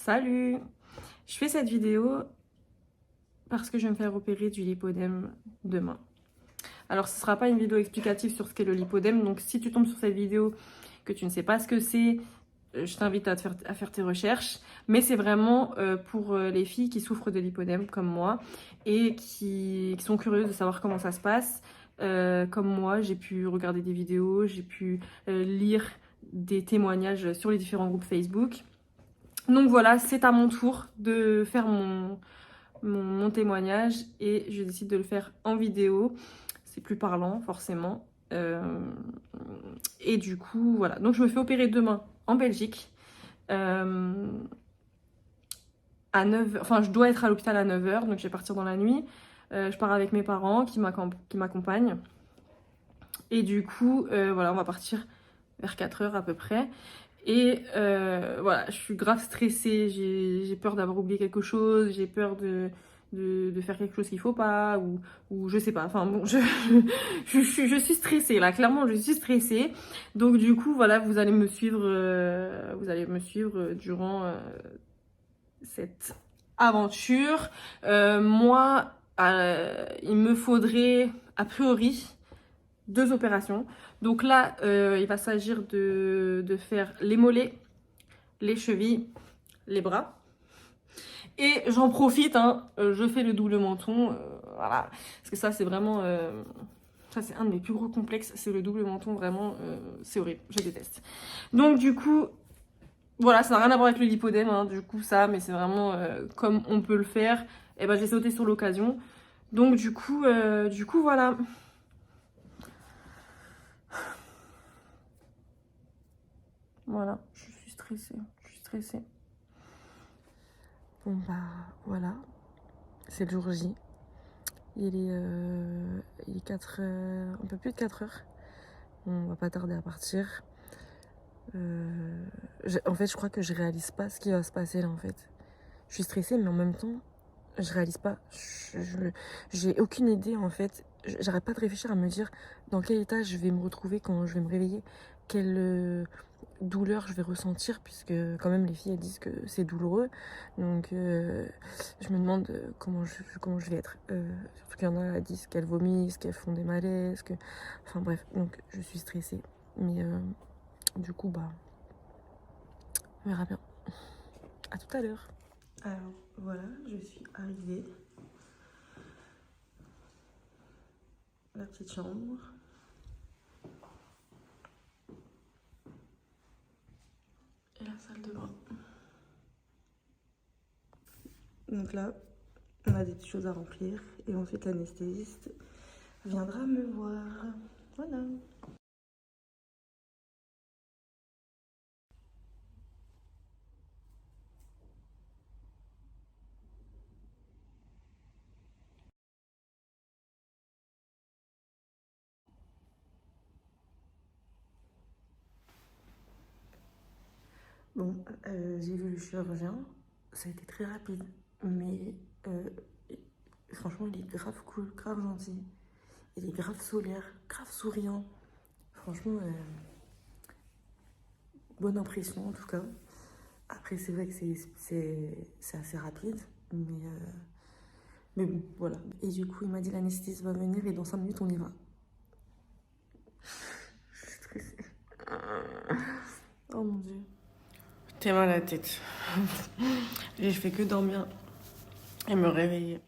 Salut! Je fais cette vidéo parce que je vais me faire opérer du lipodème demain. Alors ce ne sera pas une vidéo explicative sur ce qu'est le lipodème, donc si tu tombes sur cette vidéo que tu ne sais pas ce que c'est, je t'invite à faire tes recherches. Mais c'est vraiment pour les filles qui souffrent de lipodème comme moi et qui sont curieuses de savoir comment ça se passe. Comme moi, j'ai pu regarder des vidéos, j'ai pu lire des témoignages sur les différents groupes Facebook. Donc voilà, c'est à mon tour de faire mon témoignage et je décide de le faire en vidéo. C'est plus parlant forcément. Et du coup, voilà. Donc je me fais opérer demain en Belgique. À 9h, enfin je dois être à l'hôpital à 9h, donc je vais partir dans la nuit. Je pars avec mes parents qui m'accompagnent. Et du coup, voilà, on va partir vers 4h à peu près. Et voilà, je suis grave stressée, j'ai peur d'avoir oublié quelque chose, j'ai peur de faire quelque chose qu'il faut pas, ou je sais pas, enfin bon, je suis stressée là, clairement je suis stressée. Donc du coup, voilà, vous allez me suivre durant cette aventure. Moi, il me faudrait a priori 2 opérations. Donc là, il va s'agir de faire les mollets, les chevilles, les bras. Et j'en profite, hein, je fais le double menton, voilà. Parce que ça, c'est vraiment... ça, c'est un de mes plus gros complexes, c'est le double menton, vraiment, c'est horrible, je déteste. Donc du coup, voilà, ça n'a rien à voir avec le lipodème, hein, du coup, ça, mais c'est vraiment comme on peut le faire. Et ben, j'ai sauté sur l'occasion. Donc du coup, voilà. Voilà, je suis stressée. Bon bah voilà, c'est le jour J. Il est 4 heures, un peu plus de 4 heures. On va pas tarder à partir. En fait, je crois que je réalise pas ce qui va se passer là en fait. Je suis stressée, mais en même temps, je réalise pas. J'ai aucune idée en fait. J'arrête pas de réfléchir à me dire dans quel état je vais me retrouver quand je vais me réveiller. Quelle douleur je vais ressentir, puisque quand même les filles elles disent que c'est douloureux. Donc je me demande comment je vais être. Surtout qu'il y en a qui disent qu'elles vomissent, qu'elles font des malaises. Enfin bref, donc je suis stressée. Mais du coup, bah, on verra bien. À tout à l'heure. Alors voilà, je suis arrivée. La petite chambre. Et la salle de bain. Donc là, on a des petites choses à remplir. Et ensuite, l'anesthésiste viendra me voir. Voilà. Bon, j'ai vu le chirurgien. Ça a été très rapide. Mais franchement, il est grave cool, grave gentil. Il est grave solaire, grave souriant. Franchement, bonne impression en tout cas. Après, c'est vrai que c'est assez rapide. Mais bon, voilà. Et du coup, il m'a dit l'anesthésiste va venir et dans 5 minutes, on y va. Je suis stressée. Oh mon dieu. T'es mal à la tête. Et je fais que dormir et me réveiller.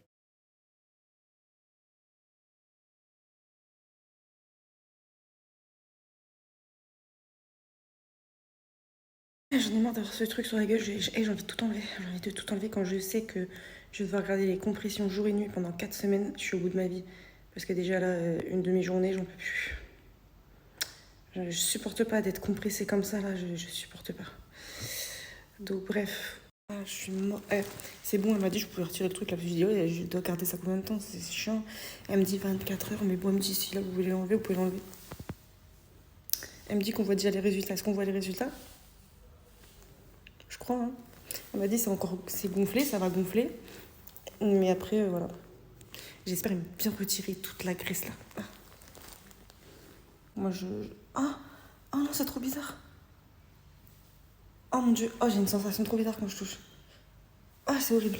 J'en ai marre d'avoir ce truc sur la gueule, j'ai envie de tout enlever. J'ai envie de tout enlever quand je sais que je vais devoir regarder les compressions jour et nuit pendant 4 semaines. Je suis au bout de ma vie. Parce que déjà là, une demi-journée, j'en peux plus. Je supporte pas d'être compressée comme ça, là, je supporte pas. Donc bref. Ah, je suis morte. C'est bon, elle m'a dit que je pouvais retirer le truc, la vidéo, et je dois garder ça combien de temps? C'est chiant. Elle me dit 24 heures, mais bon, elle me dit si là vous voulez l'enlever, vous pouvez l'enlever. Elle me dit qu'on voit déjà les résultats. Est-ce qu'on voit les résultats? Je crois, hein. Elle m'a dit c'est gonflé, ça va gonfler. Mais après, voilà. J'espère bien retirer toute la graisse là. Moi Ah! Oh non, c'est trop bizarre. Oh mon dieu, oh j'ai une sensation trop bizarre quand je touche. Ah, c'est horrible.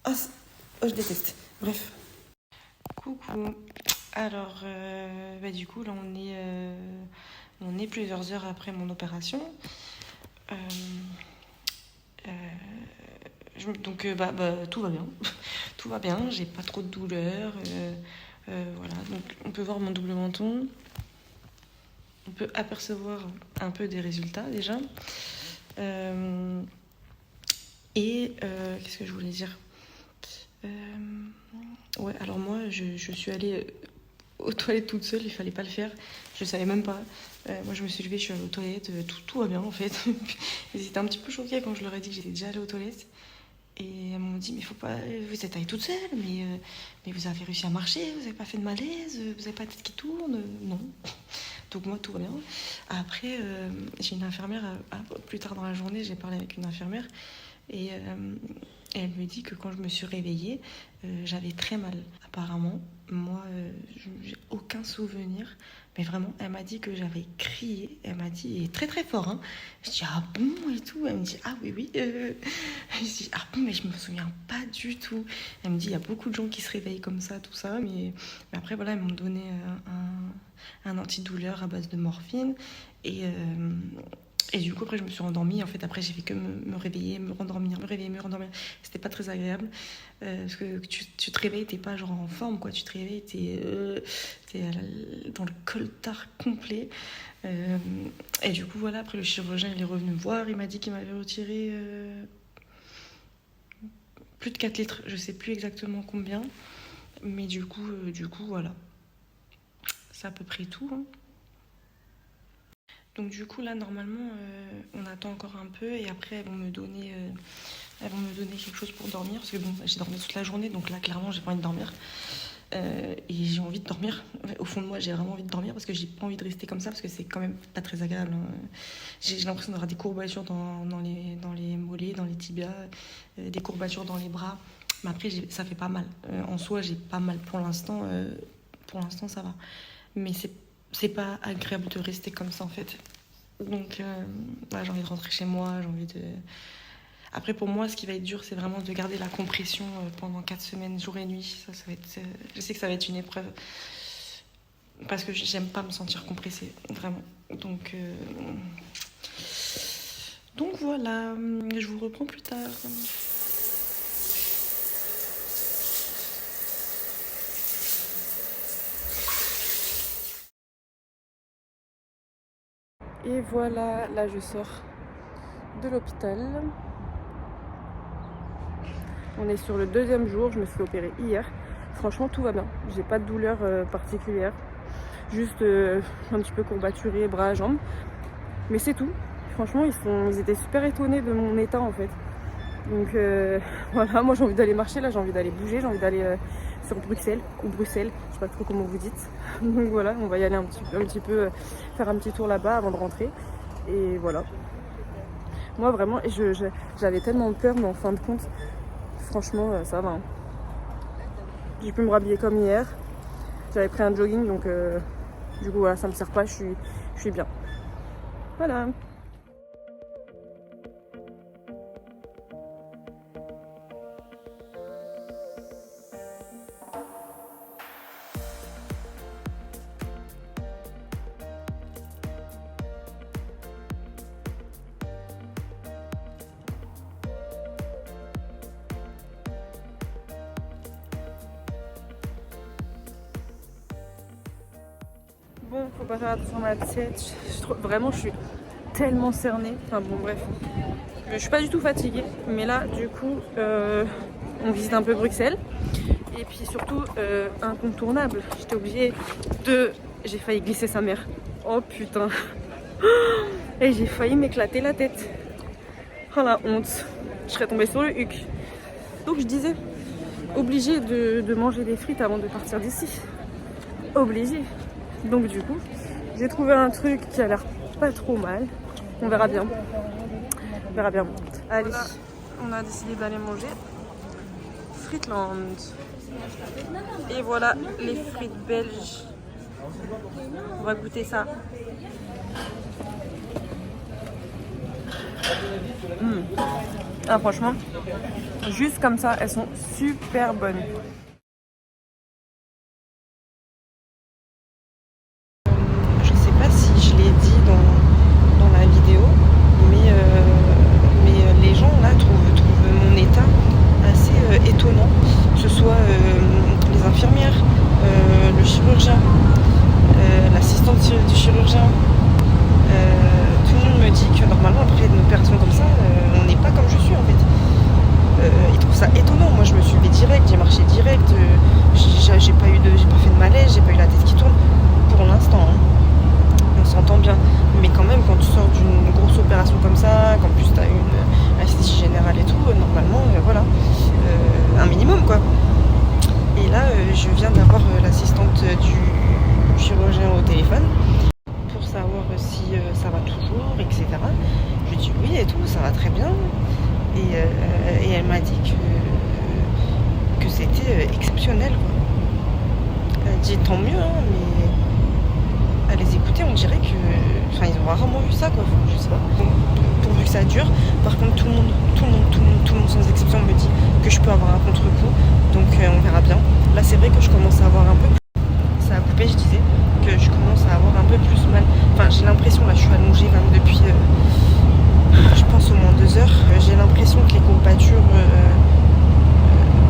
Ah, oh, je déteste. Bref. Coucou. Alors, du coup, là, on est plusieurs heures après mon opération. Donc, tout va bien. Tout va bien, j'ai pas trop de douleur. Voilà, donc on peut voir mon double menton. On peut apercevoir un peu des résultats déjà. Qu'est-ce que je voulais dire? Ouais, alors moi, je suis allée aux toilettes toute seule, il fallait pas le faire. Je savais même pas. Moi, je me suis levée, je suis allée aux toilettes, tout va bien en fait. Ils étaient un petit peu choqués quand je leur ai dit que j'étais déjà allée aux toilettes. Et elles m'ont dit, mais faut pas, vous êtes allée toute seule, mais vous avez réussi à marcher, vous n'avez pas fait de malaise, vous n'avez pas la tête qui tourne, non. Donc moi, tout va bien. Après, j'ai une infirmière, plus tard dans la journée, j'ai parlé avec une infirmière, et elle me dit que quand je me suis réveillée, j'avais très mal. Apparemment, moi, j'ai aucun souvenir. Mais vraiment, elle m'a dit que j'avais crié. Elle m'a dit, et très très fort, hein. Je dis, ah bon et tout. Elle me dit, ah oui. Je dis, ah bon, mais je me souviens pas du tout. Elle me dit, il y a beaucoup de gens qui se réveillent comme ça, tout ça. Mais après, voilà, elles m'ont donné un antidouleur à base de morphine. Et du coup, après, je me suis rendormie. En fait, après, j'ai fait que me réveiller, me rendormir, me réveiller, me rendormir. C'était pas très agréable. Parce que tu te réveilles, t'es pas genre en forme, quoi. Tu te réveilles, t'es dans le coltard complet. Et du coup, voilà, après, le chirurgien, il est revenu me voir. Il m'a dit qu'il m'avait retiré plus de 4 litres. Je sais plus exactement combien. Mais du coup voilà. C'est à peu près tout, hein. Donc du coup là normalement on attend encore un peu et après elles vont me donner quelque chose pour dormir parce que bon j'ai dormi toute la journée donc là clairement j'ai pas envie de dormir et j'ai envie de dormir. Au fond de moi j'ai vraiment envie de dormir parce que j'ai pas envie de rester comme ça parce que c'est quand même pas très agréable, hein. J'ai l'impression d'avoir des courbatures dans les mollets, dans les tibias, des courbatures dans les bras. Mais après ça fait pas mal. En soi j'ai pas mal pour l'instant ça va. Mais c'est pas agréable de rester comme ça en fait. Donc j'ai envie de rentrer chez moi, j'ai envie de... Après pour moi ce qui va être dur c'est vraiment de garder la compression pendant 4 semaines, jour et nuit. Ça va être... je sais que ça va être une épreuve. Parce que j'aime pas me sentir compressée, vraiment. Donc voilà, je vous reprends plus tard. Et voilà, là je sors de l'hôpital. On est sur le 2e jour, je me suis opérée hier. Franchement tout va bien, j'ai pas de douleur particulière. Juste un petit peu courbaturé, bras, jambes. Mais c'est tout. Franchement ils étaient super étonnés de mon état en fait. Donc voilà, moi j'ai envie d'aller marcher là, j'ai envie d'aller bouger, j'ai envie d'aller sur Bruxelles ou Bruxelles, je sais pas trop comment vous dites. Donc voilà, on va y aller un petit peu faire un petit tour là-bas avant de rentrer. Et voilà. Moi vraiment, j'avais tellement peur, mais en fin de compte, franchement ça va, hein. J'ai pu me rhabiller comme hier. J'avais pris un jogging, donc du coup voilà, ça me sert pas, je suis bien. Voilà. Bon, faut pas faire attention à ma tête. Vraiment, je suis tellement cernée. Enfin bon, bref. Je suis pas du tout fatiguée. Mais là, du coup, on visite un peu Bruxelles. Et puis surtout, incontournable. J'étais obligée de... J'ai failli glisser sa mère. Oh putain. Et j'ai failli m'éclater la tête. Oh la honte. Je serais tombée sur le huc. Donc je disais, obligée de manger des frites avant de partir d'ici. Obligée. Donc du coup, j'ai trouvé un truc qui a l'air pas trop mal. On verra bien. On verra bien. Allez, voilà, on a décidé d'aller manger Frietland. Et voilà les frites belges. On va goûter ça. Ah, franchement, juste comme ça, elles sont super bonnes. Je sais pas si je l'ai dit dans la vidéo, mais les gens là trouvent mon état assez étonnant, que ce soit les infirmières, le chirurgien, l'assistante du chirurgien. Tout le monde me dit que normalement après une opération comme ça, on n'est pas comme je suis en fait. Ils trouvent ça étonnant. Moi je me suis levée direct, j'ai marché direct, j'ai pas fait de malaise, j'ai pas eu la tête qui tourne pour l'instant. Hein. On s'entend bien, mais quand même quand tu sors d'une grosse opération comme ça, qu'en plus t'as une anesthésie générale et tout, normalement voilà, un minimum quoi. Et là je viens d'avoir l'assistante du chirurgien au téléphone pour savoir si ça va toujours, etc. Je lui dis oui et tout, ça va très bien. Et elle m'a dit que c'était exceptionnel quoi. Elle a dit tant mieux hein, mais à les écouter, on dirait que. Enfin, ils ont rarement vu ça, quoi. Enfin, je sais pas. Bon, pourvu que ça dure. Par contre, tout le monde sans exception me dit que je peux avoir un contre-coup. Donc, on verra bien. Là, c'est vrai que je commence à avoir un peu. Ça a coupé, je disais, que je commence à avoir un peu plus mal. Enfin, j'ai l'impression, là, je suis allongée quand même depuis. Je pense au moins 2 heures. J'ai l'impression que les courbatures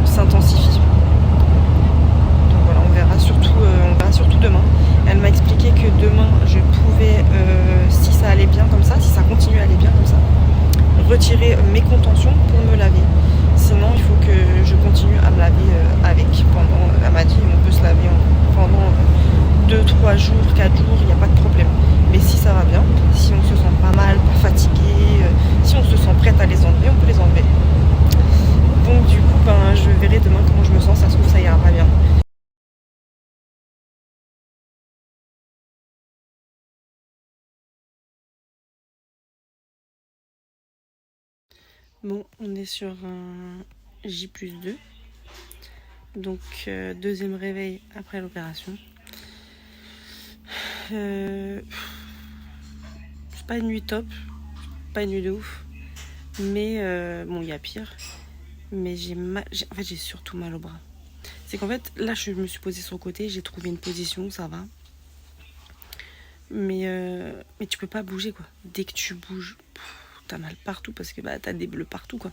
s'intensifient. Donc voilà, on verra surtout demain. Elle m'a expliqué que demain je pouvais, si ça allait bien comme ça, si ça continue à aller bien comme ça, retirer mes contentions pour me laver. Sinon il faut que je continue à me laver avec. Elle m'a dit on peut se laver pendant 2-3 jours, 4 jours, il n'y a pas de problème. Mais si ça va bien, si on se sent pas mal, pas fatigué, si on se sent prête à les enlever, on peut les enlever. Donc du coup je verrai demain comment je me sens, ça se trouve ça ira pas bien. Bon, on est sur un J+2. Donc, deuxième réveil après l'opération. C'est pas une nuit top, pas une nuit de ouf. Mais, bon, il y a pire. Mais en fait, j'ai surtout mal au bras. C'est qu'en fait, là, je me suis posée sur le côté, j'ai trouvé une position, ça va. Mais tu peux pas bouger, quoi. Dès que tu bouges, t'as mal partout parce que t'as des bleus partout, quoi.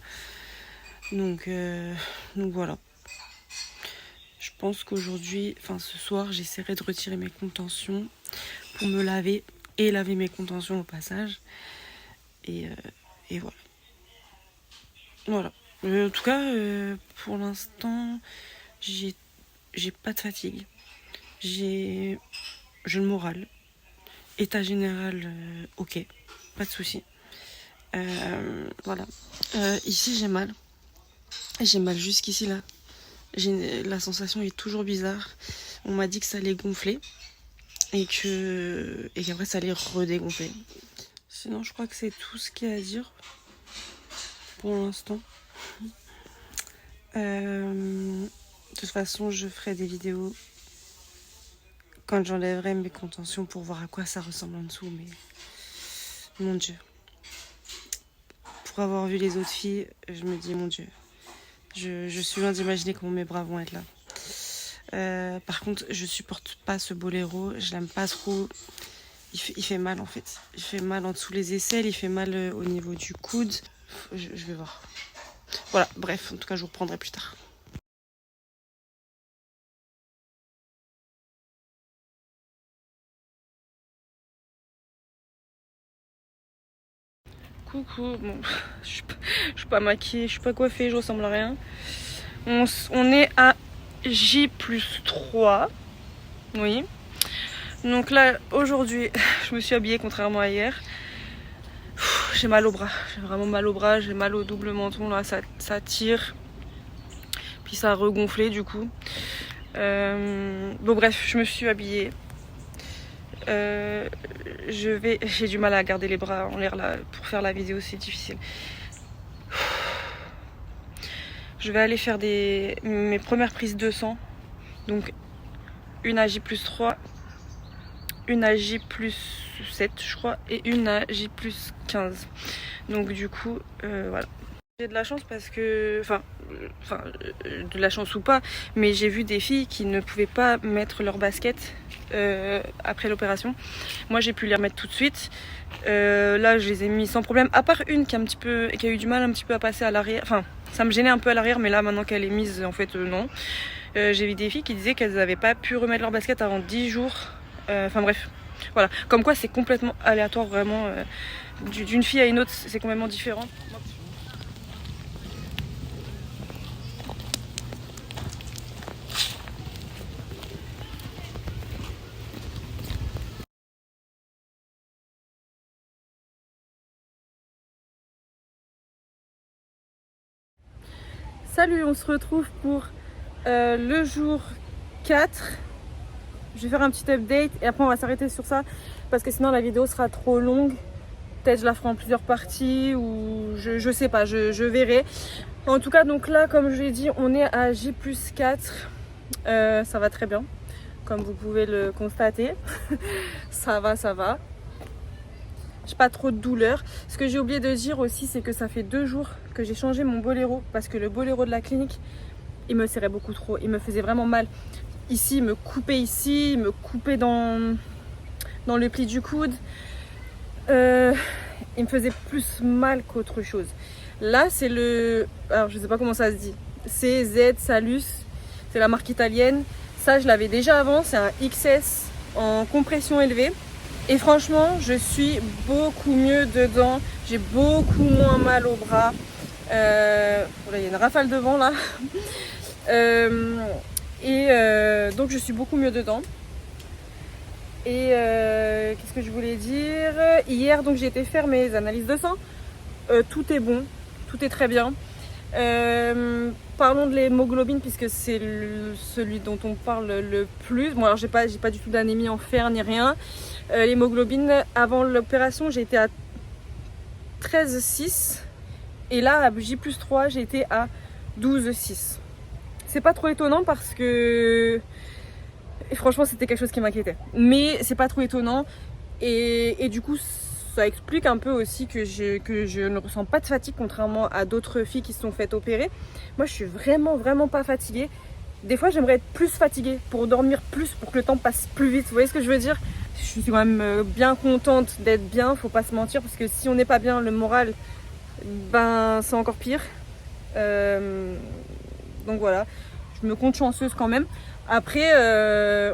Donc voilà. Je pense qu'aujourd'hui, enfin ce soir, j'essaierai de retirer mes contentions pour me laver et laver mes contentions au passage. Et voilà. Voilà. En tout cas, pour l'instant, j'ai pas de fatigue. J'ai le moral. État général, ok. Pas de souci. Voilà. Ici, j'ai mal. J'ai mal jusqu'ici, là. La sensation est toujours bizarre. On m'a dit que ça allait gonfler. Et qu'après ça allait redégonfler. Sinon je crois que c'est tout ce qu'il y a à dire pour l'instant. De toute façon je ferai des vidéos quand j'enlèverai mes contentions pour voir à quoi ça ressemble en dessous. Mais mon Dieu, pour avoir vu les autres filles, je me dis mon Dieu, je suis loin d'imaginer comment mes bras vont être là. Par contre je supporte pas ce boléro, je l'aime pas trop. Il fait mal en fait. Il fait mal en dessous les aisselles, il fait mal au niveau du coude. Je vais voir. Voilà, bref, en tout cas je vous reprendrai plus tard. Coucou, bon, je suis pas maquillée, je suis pas coiffée, je ressemble à rien. On est à J+3. Oui. Donc là, aujourd'hui, je me suis habillée contrairement à hier. J'ai mal au bras, j'ai vraiment mal au bras, j'ai mal au double menton, là ça tire. Puis ça a regonflé du coup. Bon bref, je me suis habillée. J'ai du mal à garder les bras en l'air là pour faire la vidéo, c'est difficile. Je vais aller faire mes premières prises de sang. Donc une à J+3, une à J+7 je crois et une à J+15. Donc du coup voilà. J'ai de la chance parce que, de la chance ou pas, mais j'ai vu des filles qui ne pouvaient pas mettre leur basket après l'opération. Moi j'ai pu les remettre tout de suite. Là je les ai mis sans problème, à part une qui a eu du mal un petit peu à passer à l'arrière. Enfin, ça me gênait un peu à l'arrière, mais là maintenant qu'elle est mise, en fait non. J'ai vu des filles qui disaient qu'elles n'avaient pas pu remettre leur basket avant 10 jours. Enfin bref, voilà. Comme quoi c'est complètement aléatoire vraiment. D'une fille à une autre, c'est complètement différent. Salut, on se retrouve pour le jour 4. Je vais faire un petit update et après on va s'arrêter sur ça parce que sinon la vidéo sera trop longue. Peut-être je la ferai en plusieurs parties ou je sais pas, je verrai. En tout cas, donc là, comme je l'ai dit, on est à J+4. Ça va très bien, comme vous pouvez le constater. ça va. J'ai pas trop de douleur. Ce que j'ai oublié de dire aussi, c'est que ça fait 2 jours que j'ai changé mon boléro parce que le boléro de la clinique, il me serrait beaucoup trop. Il me faisait vraiment mal. Ici, il me coupait ici, il me coupait dans le pli du coude. Il me faisait plus mal qu'autre chose. Là, c'est le... Alors, je sais pas comment ça se dit. CZ Salus. C'est la marque italienne. Ça, je l'avais déjà avant. C'est un XS en compression élevée. Et franchement, je suis beaucoup mieux dedans. J'ai beaucoup moins mal au bras. Là, il y a une rafale de vent là. Donc, je suis beaucoup mieux dedans. Et qu'est-ce que je voulais dire? Hier, donc, j'ai été faire mes analyses de sang. Tout est bon. Tout est très bien. Parlons de l'hémoglobine puisque c'est celui dont on parle le plus. Bon, alors j'ai pas du tout d'anémie en fer ni rien. L'hémoglobine, avant l'opération, j'étais à 13,6 et là à J+3 j'étais à 12,6. C'est pas trop étonnant parce que franchement c'était quelque chose qui m'inquiétait, mais c'est pas trop étonnant et du coup ça explique un peu aussi que je ne ressens pas de fatigue contrairement à d'autres filles qui se sont faites opérer. Moi je suis vraiment pas fatiguée. Des fois j'aimerais être plus fatiguée pour dormir plus, pour que le temps passe plus vite. Vous voyez ce que je veux dire? Je suis quand même bien contente d'être bien, faut pas se mentir, parce que si on n'est pas bien, le moral, ben c'est encore pire. Donc voilà, je me compte chanceuse quand même. Après,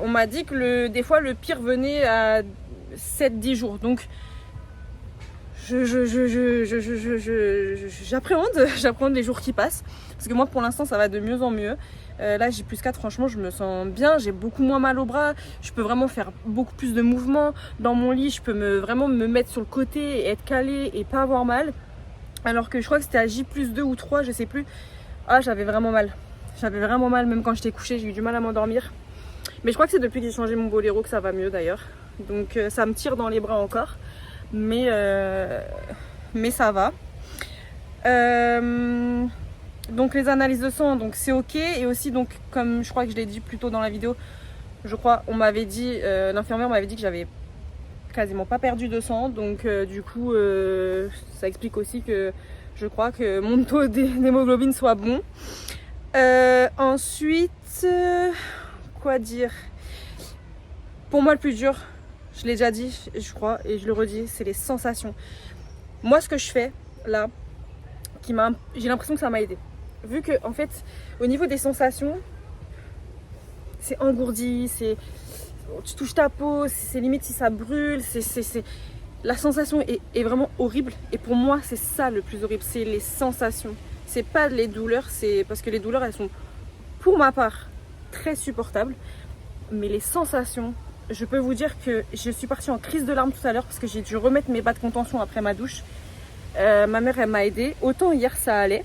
on m'a dit que des fois le pire venait à 7-10 jours. Donc j'appréhende les jours qui passent. Parce que moi pour l'instant ça va de mieux en mieux. Là J+4, franchement je me sens bien, j'ai beaucoup moins mal au bras, je peux vraiment faire beaucoup plus de mouvements dans mon lit, je peux vraiment me mettre sur le côté et être calée et pas avoir mal. Alors que je crois que c'était à J+2 ou 3, je sais plus. Ah, j'avais vraiment mal, même quand j'étais couchée, j'ai eu du mal à m'endormir. Mais je crois que c'est depuis que j'ai changé mon boléro que ça va mieux d'ailleurs. Donc ça me tire dans les bras encore, mais ça va. Donc les analyses de sang, donc c'est ok. Et aussi, donc comme je crois que je l'ai dit plus tôt dans la vidéo, je crois on m'avait dit, l'infirmière m'avait dit que j'avais quasiment pas perdu de sang. Donc du coup ça explique aussi que je crois que mon taux d'hémoglobine soit bon. Ensuite, quoi dire? Pour moi le plus dur, je l'ai déjà dit je crois et je le redis, c'est les sensations. Moi ce que je fais là, j'ai l'impression que ça m'a aidé. Vu que en fait au niveau des sensations c'est engourdi, tu touches ta peau, c'est limite si ça brûle, la sensation est vraiment horrible. Et pour moi c'est ça le plus horrible, c'est les sensations. C'est pas les douleurs, c'est parce que les douleurs elles sont pour ma part très supportables. Mais les sensations, je peux vous dire que je suis partie en crise de larmes tout à l'heure parce que j'ai dû remettre mes bas de contention après ma douche. Ma mère elle m'a aidée, autant hier ça allait,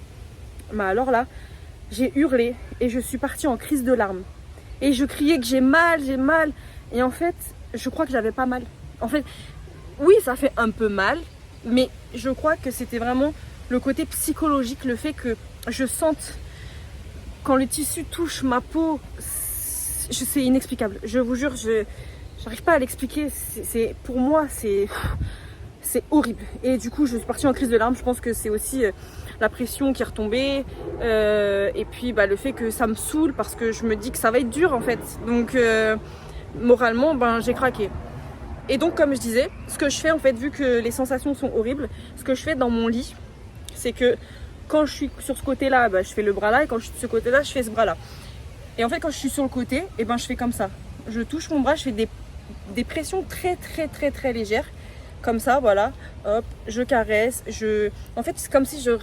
mais alors là j'ai hurlé et je suis partie en crise de larmes et je criais que j'ai mal et en fait je crois que j'avais pas mal. En fait oui ça fait un peu mal, mais je crois que c'était vraiment le côté psychologique, le fait que je sente quand le tissu touche ma peau, c'est inexplicable, je vous jure, j'arrive pas à l'expliquer, pour moi c'est horrible. Et du coup je suis partie en crise de larmes. Je pense que c'est aussi la pression qui est retombée, et puis bah, le fait que ça me saoule parce que je me dis que ça va être dur en fait. Donc moralement, ben, j'ai craqué. Et donc comme je disais, ce que je fais en fait, vu que les sensations sont horribles, ce que je fais dans mon lit, c'est que quand je suis sur ce côté-là, bah, je fais le bras là, et quand je suis de ce côté-là, je fais ce bras là. Et en fait, quand je suis sur le côté, et ben, je fais comme ça. Je touche mon bras, je fais des pressions très légères. Comme ça, voilà. Hop, je caresse. En fait, c'est comme si je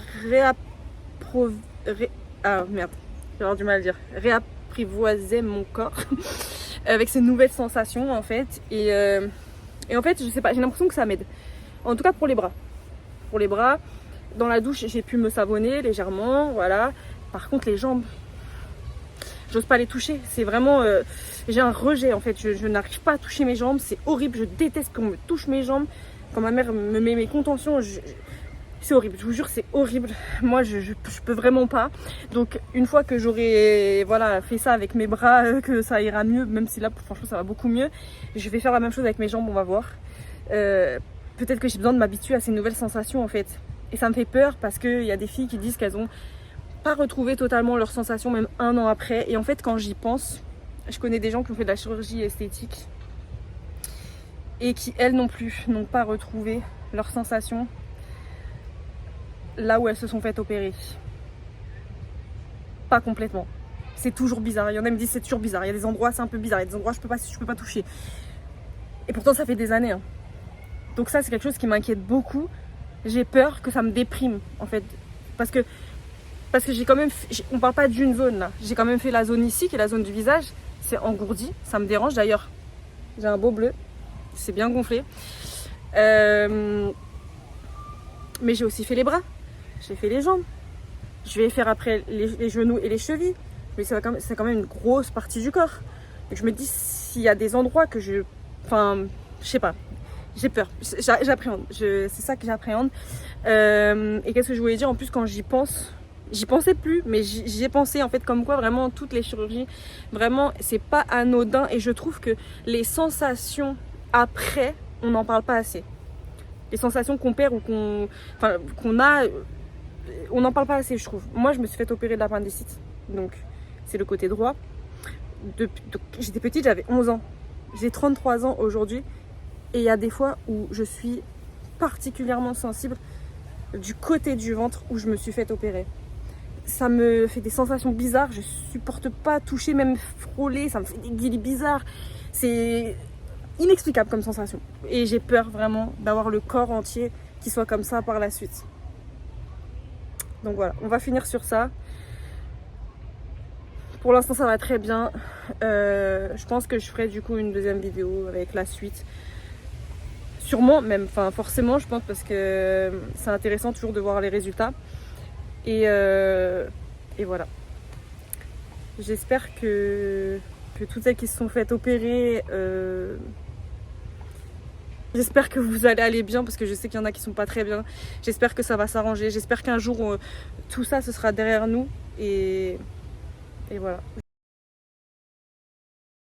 ah merde, j'ai avoir du mal à le dire. Réapprivoisais mon corps avec ces nouvelles sensations, en fait. Et en fait, je sais pas, j'ai l'impression que ça m'aide. En tout cas, pour les bras. Pour les bras, dans la douche, j'ai pu me savonner légèrement, voilà. Par contre, les jambes, j'ose pas les toucher. C'est vraiment... j'ai un rejet en fait. Je n'arrive pas à toucher mes jambes. C'est horrible. Je déteste qu'on me touche mes jambes. Quand ma mère me met mes contentions, c'est horrible. Je vous jure, c'est horrible. Moi, je peux vraiment pas. Donc, une fois que j'aurai fait ça avec mes bras, que ça ira mieux, même si là, franchement, ça va beaucoup mieux, je vais faire la même chose avec mes jambes. On va voir. Peut-être que j'ai besoin de m'habituer à ces nouvelles sensations en fait. Et ça me fait peur parce qu'il y a des filles qui disent qu'elles ont pas retrouvé totalement leurs sensations même 1 an après. Et en fait, quand j'y pense, je connais des gens qui ont fait de la chirurgie esthétique et qui, elles non plus, n'ont pas retrouvé leurs sensations là où elles se sont fait opérer. Pas complètement. C'est toujours bizarre. Il y en a qui me disent c'est toujours bizarre. Il y a des endroits, c'est un peu bizarre. Il y a des endroits, je peux pas toucher. Et pourtant, ça fait des années. Hein. Donc ça, c'est quelque chose qui m'inquiète beaucoup. J'ai peur que ça me déprime, en fait. Parce que j'ai quand même... On parle pas d'une zone, là. J'ai quand même fait la zone ici, qui est la zone du visage. C'est engourdi. Ça me dérange, d'ailleurs. J'ai un beau bleu. C'est bien gonflé. Mais j'ai aussi fait les bras. J'ai fait les jambes. Je vais faire après les genoux et les chevilles. Mais c'est quand même une grosse partie du corps. Et je me dis, s'il y a des endroits que je... Enfin, je sais pas. J'ai peur, j'appréhende, c'est ça que j'appréhende. Et qu'est-ce que je voulais dire en plus quand j'y pense? J'y pensais plus, mais j'y ai pensé en fait, comme quoi vraiment toutes les chirurgies, vraiment c'est pas anodin. Et je trouve que les sensations après, on n'en parle pas assez. Les sensations qu'on perd ou qu'on a, on n'en parle pas assez, je trouve. Moi je me suis fait opérer de l'appendicite, donc c'est le côté droit. J'étais petite, j'avais 11 ans. J'ai 33 ans aujourd'hui. Et il y a des fois où je suis particulièrement sensible du côté du ventre où je me suis fait opérer. Ça me fait des sensations bizarres, je supporte pas toucher, même frôler, ça me fait des guilis bizarres. C'est inexplicable comme sensation. Et j'ai peur vraiment d'avoir le corps entier qui soit comme ça par la suite. Donc voilà, on va finir sur ça. Pour l'instant ça va très bien. Je pense que je ferai du coup une deuxième vidéo avec la suite. Sûrement même, enfin forcément je pense, parce que c'est intéressant toujours de voir les résultats. Et voilà. J'espère que toutes celles qui se sont faites opérer, j'espère que vous allez aller bien, parce que je sais qu'il y en a qui sont pas très bien. J'espère que ça va s'arranger, j'espère qu'un jour tout ça ce sera derrière nous. Et voilà.